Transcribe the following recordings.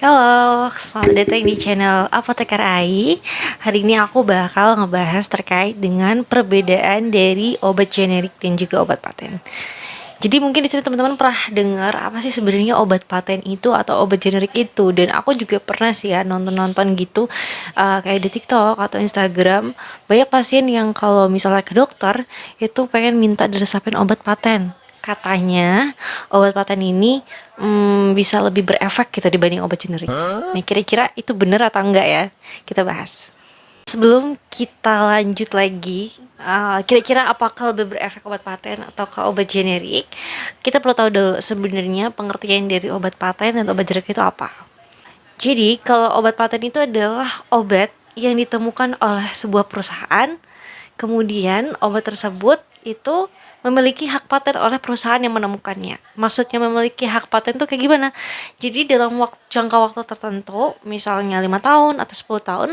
Halo, selamat datang di channel Apoteker AI. Hari ini aku bakal ngebahas terkait dengan perbedaan dari obat generik dan juga obat paten. Jadi mungkin di sini teman-teman pernah dengar apa sih sebenarnya obat paten itu atau obat generik itu, dan aku juga pernah sih ya nonton gitu kayak di TikTok atau Instagram, banyak pasien yang kalau misalnya ke dokter itu pengen minta diresepin obat paten. Katanya obat paten ini bisa lebih berefek gitu dibanding obat generik. Nah, kira-kira itu benar atau enggak ya? Kita bahas. Sebelum kita lanjut lagi, kira-kira apakah lebih berefek obat paten atau ke obat generik? Kita perlu tahu dulu sebenarnya pengertian dari obat paten dan obat generik itu apa. Jadi, kalau obat paten itu adalah obat yang ditemukan oleh sebuah perusahaan, kemudian obat tersebut itu memiliki hak paten oleh perusahaan yang menemukannya. Maksudnya memiliki hak paten tuh kayak gimana? Jadi dalam jangka waktu tertentu, misalnya 5 tahun atau 10 tahun,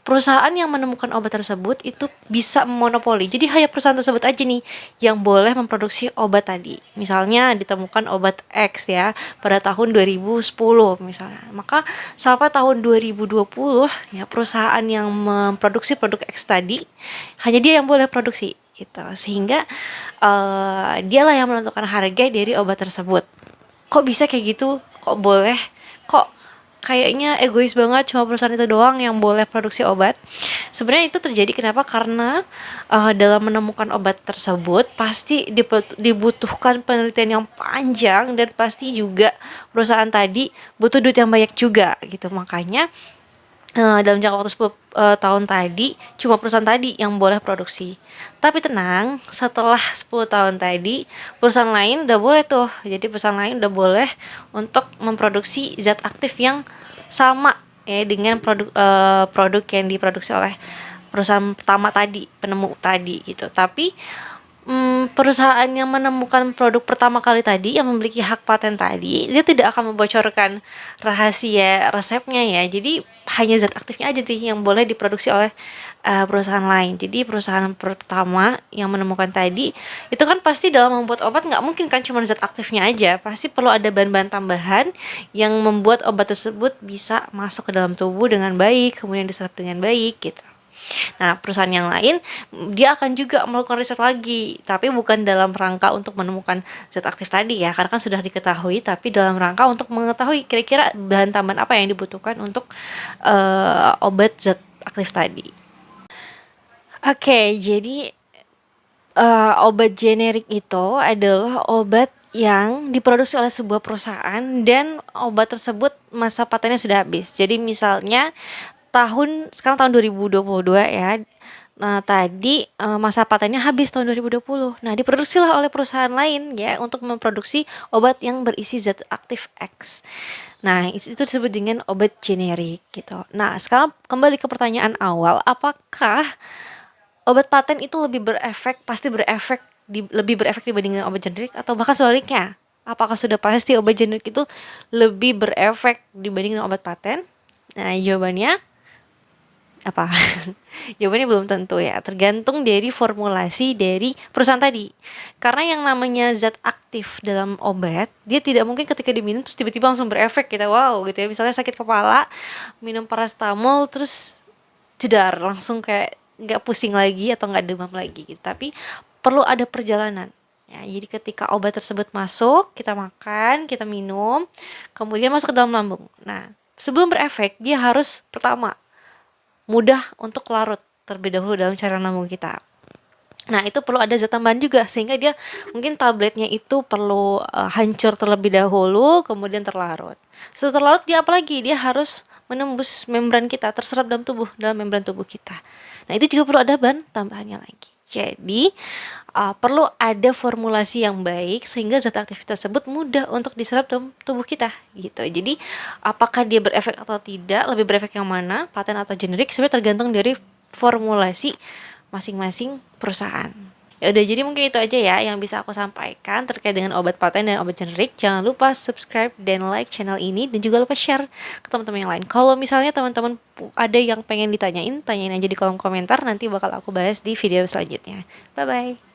perusahaan yang menemukan obat tersebut itu bisa memonopoli. Jadi hanya perusahaan tersebut aja nih yang boleh memproduksi obat tadi. Misalnya ditemukan obat X ya pada tahun 2010 misalnya. Maka sampai tahun 2020 ya perusahaan yang memproduksi produk X tadi hanya dia yang boleh produksi gitu, sehingga dialah yang menentukan harga dari obat tersebut. Kok bisa kayak gitu? Kok boleh? Kok kayaknya egois banget cuma perusahaan itu doang yang boleh produksi obat? Sebenarnya itu terjadi kenapa? Karena dalam menemukan obat tersebut pasti dibutuhkan penelitian yang panjang, dan pasti juga perusahaan tadi butuh duit yang banyak juga gitu. Makanya dalam jangka waktu 10 tahun tadi cuma perusahaan tadi yang boleh produksi. Tapi tenang, setelah 10 tahun tadi perusahaan lain udah boleh tuh. Jadi perusahaan lain udah boleh untuk memproduksi zat aktif yang sama ya dengan produk yang diproduksi oleh perusahaan pertama tadi, penemu tadi gitu. Tapi perusahaan yang menemukan produk pertama kali tadi yang memiliki hak paten tadi, dia tidak akan membocorkan rahasia resepnya ya. Jadi hanya zat aktifnya aja sih yang boleh diproduksi oleh perusahaan lain. Jadi perusahaan pertama yang menemukan tadi itu kan pasti dalam membuat obat nggak mungkin kan cuma zat aktifnya aja, pasti perlu ada bahan-bahan tambahan yang membuat obat tersebut bisa masuk ke dalam tubuh dengan baik, kemudian diserap dengan baik gitu. Nah, perusahaan yang lain dia akan juga melakukan riset lagi, tapi bukan dalam rangka untuk menemukan zat aktif tadi ya, karena kan sudah diketahui, tapi dalam rangka untuk mengetahui kira-kira bahan tambahan apa yang dibutuhkan untuk obat zat aktif tadi. Oke, jadi obat generik itu adalah obat yang diproduksi oleh sebuah perusahaan dan obat tersebut masa patennya sudah habis. Jadi misalnya sekarang tahun 2022 ya. Nah, tadi masa patennya habis tahun 2020. Nah, diproduksilah oleh perusahaan lain ya untuk memproduksi obat yang berisi zat aktif X. Nah, itu disebut dengan obat generik gitu. Nah, sekarang kembali ke pertanyaan awal, apakah obat paten itu lebih berefek dibandingkan obat generik, atau bahkan sebaliknya? Apakah sudah pasti obat generik itu lebih berefek dibandingkan obat paten? Nah, jawabannya apa? Jawabannya belum tentu ya, tergantung dari formulasi dari perusahaan tadi. Karena yang namanya zat aktif dalam obat, dia tidak mungkin ketika diminum terus tiba-tiba langsung berefek gitu. Wow gitu ya, misalnya sakit kepala, minum paracetamol terus jedar langsung kayak nggak pusing lagi atau nggak demam lagi gitu. Tapi perlu ada perjalanan ya. Jadi ketika obat tersebut masuk, kita makan, kita minum, kemudian masuk ke dalam lambung. Nah, sebelum berefek dia harus pertama mudah untuk larut terlebih dahulu dalam cairan lambung kita. Nah, itu perlu ada zat tambahan juga, sehingga dia mungkin tabletnya itu perlu hancur terlebih dahulu, kemudian terlarut. Setelah terlarut dia apalagi? Dia harus menembus membran kita, terserap dalam membran tubuh kita. Nah, itu juga perlu ada bahan tambahannya lagi. Jadi perlu ada formulasi yang baik sehingga zat aktif tersebut mudah untuk diserap dalam tubuh kita gitu. Jadi apakah dia berefek atau tidak, lebih berefek yang mana, paten atau generik, sebenarnya tergantung dari formulasi masing-masing perusahaan. Ya udah, jadi mungkin itu aja ya yang bisa aku sampaikan terkait dengan obat paten dan obat generik. Jangan lupa subscribe dan like channel ini, dan juga lupa share ke teman-teman yang lain. Kalau misalnya teman-teman ada yang pengen tanyain aja di kolom komentar, nanti bakal aku bahas di video selanjutnya. Bye bye.